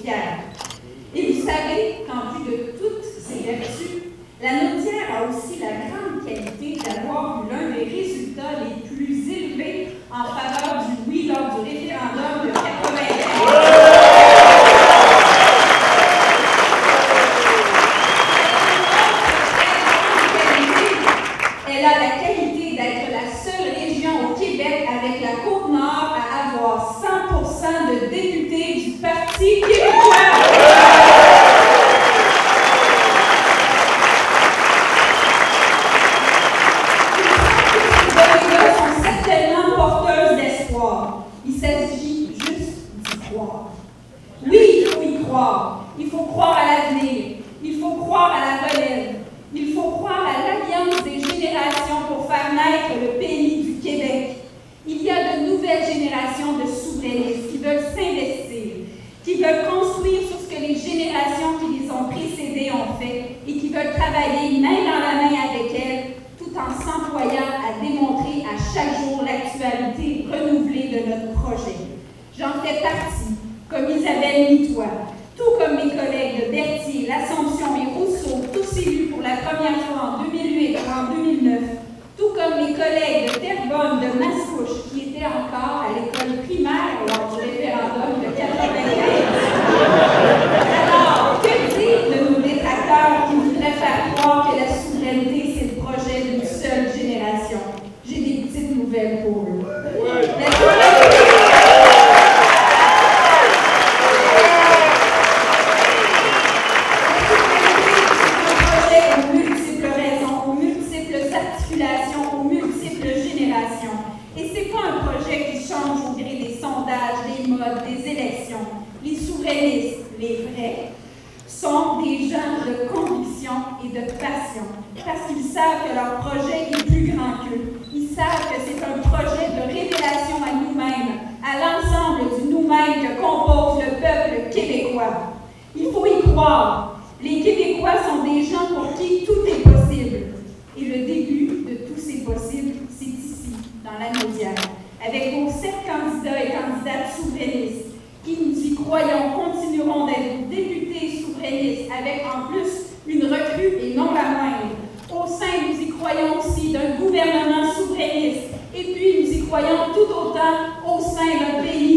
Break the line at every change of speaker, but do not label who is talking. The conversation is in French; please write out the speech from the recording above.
fiers. Et vous savez qu'en plus de toutes ces vertus, la Naudière a aussi la grande qualité d'avoir eu l'un des résultats les plus élevés en faveur du oui lors du référendum de 1995. Elle a la qualité d'être la seule région au Québec avec la Côte-Nord à avoir 100% de députés du Parti québécois. Il s'agit juste d'y croire. Oui, il faut y croire. Il faut croire à l'avenir. Il faut croire à la relève. Il faut croire à l'alliance des générations pour faire naître le pays du Québec. Il y a de nouvelles générations de souverainistes qui veulent s'investir, qui veulent construire sur ce que les générations qui les ont précédées ont fait et qui veulent travailler main dans la main avec elles, tout en s'employant à démontrer à chaque jour l'actualité renouvelée de notre projet. J'en fais partie, comme Isabelle Mitois, tout comme mes collègues de Berthier, l'Assomption et Rousseau, tous élus pour la première fois en 2008 et en 2009, tout comme mes collègues de Terrebonne, de Mascouche, qui étaient encore à l'école primaire lors du référendum de 1995. Alors, que dire de nos détracteurs qui voudraient faire croire que la souveraineté, c'est le projet d'une seule génération? J'ai des petites nouvelles pour eux. Des élections. Les souverainistes, les vrais, sont des gens de conviction et de passion, parce qu'ils savent que leur projet est plus grand qu'eux. Ils savent que c'est un projet de révélation à nous-mêmes, à l'ensemble du nous-mêmes que compose le peuple québécois. Il faut y croire. Les Québécois sont des gens pour qui tout est possible. Et le début de tous ces possibles, c'est ici, dans la Naudière, avec vos 7 candidats et candidates souverainistes, qui, nous y croyons, continueront d'être députés souverainistes, avec en plus une recrue et non la moindre. Au sein, nous y croyons aussi d'un gouvernement souverainiste, et puis nous y croyons tout autant au sein d'un pays